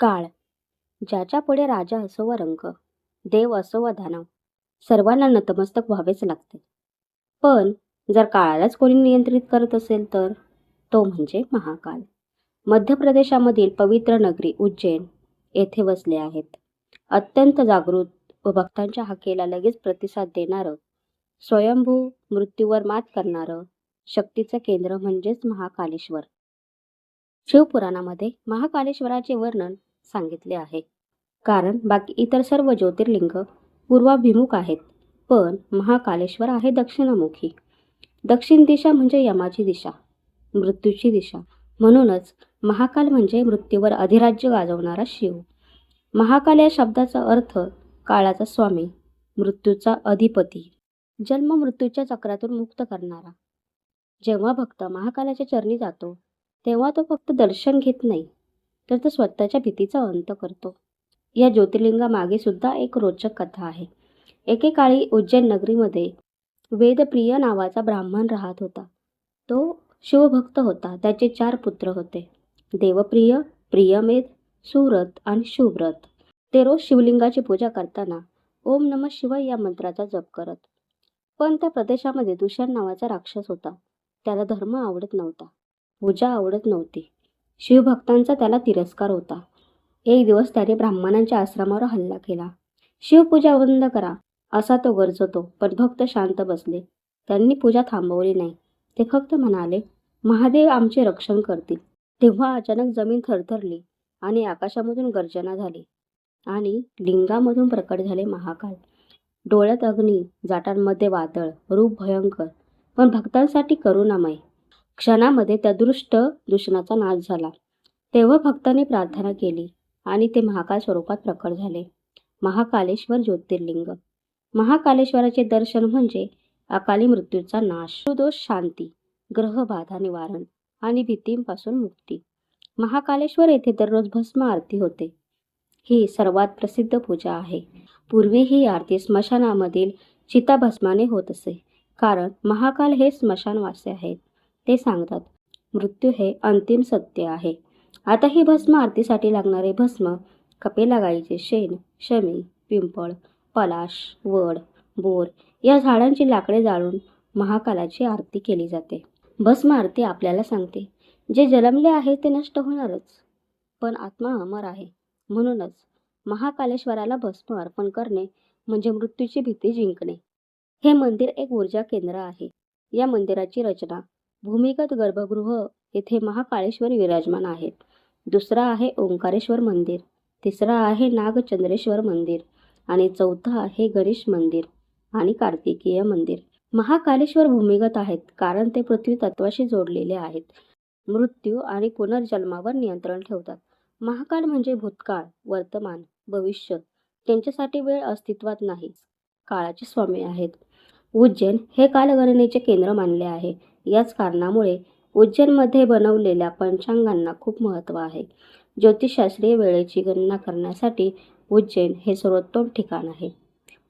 काळ, ज्याच्या पुढे राजा असो वा रंक, देव असो वा दानव, सर्वांना नतमस्तक व्हावेच लागते. पण जर काळालाच कोणी नियंत्रित करत असेल तर तो म्हणजे महाकाल. मध्य प्रदेशामधील पवित्र नगरी उज्जैन येथे वसले आहेत. अत्यंत जागृत व भक्तांच्या हाकेला लगेच प्रतिसाद देणारं, स्वयंभू मृत्यूवर मात करणारं शक्तीचं केंद्र म्हणजेच महाकालेश्वर. शिवपुराणामध्ये महाकालेश्वराचे वर्णन सांगितले आहे. कारण बाकी इतर सर्व ज्योतिर्लिंग पूर्वाभिमुख आहेत, पण महाकालेश्वर आहे दक्षिणामुखी. दक्षिण दिशा म्हणजे यमाची दिशा, मृत्यूची दिशा. म्हणूनच महाकाल म्हणजे मृत्यूवर अधिराज्य गाजवणारा शिव. महाकाल या शब्दाचा अर्थ काळाचा स्वामी, मृत्यूचा अधिपती, जन्म मृत्यूच्या चक्रातून मुक्त करणारा. जेव्हा भक्त महाकालाच्या चरणी जातो तेव्हा तो फक्त दर्शन घेत नाही, तर तो स्वतःच्या भीतीचा अंत करतो. या ज्योतिर्लिंगामागे सुद्धा एक रोचक कथा आहे. एकेकाळी उज्जैन नगरीमध्ये वेदप्रिय नावाचा ब्राह्मण राहत होता. तो शिवभक्त होता. त्याचे 4 पुत्र होते, देवप्रिय, प्रियमेध, सुव्रत आणि शुव्रत. ते रोज शिवलिंगाची पूजा करताना ओम नमः शिवाय या मंत्राचा जप करत. पण त्या प्रदेशामध्ये दुष्यंत नावाचा राक्षस होता. त्याला धर्म आवडत नव्हता, पूजा आवडत नव्हती, शिवभक्तांचा त्याला तिरस्कार होता. एक दिवस त्याने ब्राह्मणांच्या आश्रमावर हल्ला केला. शिवपूजा बंद करा असा तो गरजतो, पण भक्त शांत बसले. त्यांनी पूजा थांबवली नाही. ते फक्त म्हणाले, महादेव आमचे रक्षण करतील. तेव्हा अचानक जमीन थरथरली आणि आकाशामधून गर्जना झाली आणि लिंगामधून प्रकट झाले महाकाल. डोळ्यात अग्नी, जाटांमध्ये वादळ, रूप भयंकर, पण भक्तांसाठी करुणामय. क्षणामध्ये त्या दुष्ट दूषणाचा नाश झाला. तेव्हा भक्तांनी प्रार्थना केली आणि ते महाकाल स्वरूपात प्रकट झाले. महाकालेश्वर ज्योतिर्लिंग. महाकालेश्वराचे दर्शन म्हणजे अकाली मृत्यूचा नाश, दोष शांती, ग्रहबाधा निवारण आणि भीतींपासून मुक्ती. महाकालेश्वर येथे दररोज भस्म आरती होते. ही सर्वात प्रसिद्ध पूजा आहे. पूर्वी ही आरती स्मशानामधील चिताभस्माने होत असे, कारण महाकाल हे स्मशानवासी आहेत. ते सांगतात, मृत्यू हे अंतिम सत्य आहे. आता ही भस्म आरतीसाठी लागणारे भस्म कपिला गाईचे शेण, शमी, पिंपळ, पलाश, वड, बोर या झाडांची लाकडे जाळून महाकालाची आरती केली जाते. भस्म आरती आपल्याला सांगते, जे जन्मले आहे ते नष्ट होणारच, पण आत्मा अमर आहे. म्हणूनच महाकालेश्वराला भस्म अर्पण करणे म्हणजे मृत्यूची भीती जिंकणे. हे मंदिर एक ऊर्जा केंद्र आहे. या मंदिराची रचना भूमिगत गर्भगृह येथे महाकालेश्वर विराजमान आहेत. दुसरा आहे ओंकारेश्वर मंदिर, तिसरा आहे नागचंद्रेश्वर मंदिर आणि चौथा आहे गणेश मंदिर आणि कार्तिकेय मंदिर. महाकालेश्वर भूमिगत आहेत कारण ते पृथ्वी तत्वाशी जोडलेले आहेत. मृत्यू आणि पुनर्जन्मावर नियंत्रण ठेवतात. महाकाल म्हणजे भूतकाळ, वर्तमान, भविष्य. त्यांच्यासाठी वेळ अस्तित्वात नाही. काळाचे स्वामी आहेत. उज्जैन हे कालगणनेचे केंद्र मानले आहे. याच कारणामुळे उज्जैनमध्ये बनवलेल्या पंचांगांना खूप महत्त्व आहे. ज्योतिषशास्त्रीय वेळेची गणना करण्यासाठी उज्जैन हे सर्वोत्तम ठिकाण आहे.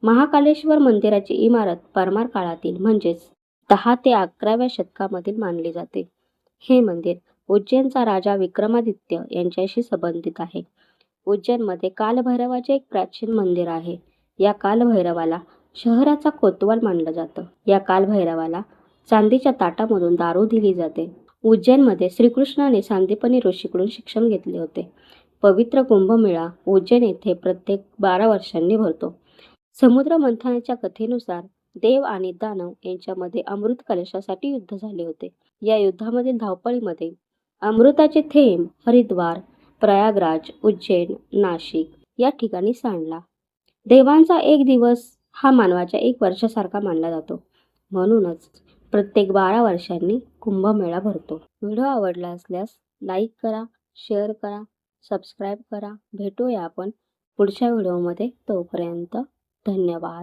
महाकालेश्वर मंदिराची इमारत परमार काळातील म्हणजेच 10 ते 11व्या शतकामधील मानली जाते. हे मंदिर उज्जैनचा राजा विक्रमादित्य यांच्याशी संबंधित आहे. उज्जैनमध्ये कालभैरवाचे एक प्राचीन मंदिर आहे. या कालभैरवाला शहराचा कोतवाल मानलं जातं. या कालभैरवाला चांदीच्या ताटामधून दारू दिली जाते. उज्जैनमध्ये श्रीकृष्णाने सांदीपनी ऋषीकडून शिक्षण घेतले होते. पवित्र कुंभमेळा उज्जैन येथे प्रत्येक 12 वर्षांनी भरतो. समुद्र मंथनाच्या कथेनुसार देव आणि दानव यांच्यामध्ये अमृत कलशासाठी युद्ध झाले होते. या युद्धामधील धावपळीमध्ये अमृताचे थेंब हरिद्वार, प्रयागराज, उज्जैन, नाशिक या ठिकाणी सांडला. देवांचा एक दिवस हा मानवाच्या 1 वर्षासारखा मानला जातो. म्हणूनच प्रत्येक 12 वर्षांनी कुंभमेळा भरतो. व्हिडिओ आवडला असल्यास लाईक करा, शेअर करा, सबस्क्राईब करा. भेटूया आपण पुढच्या व्हिडिओमध्ये. तोपर्यंत धन्यवाद.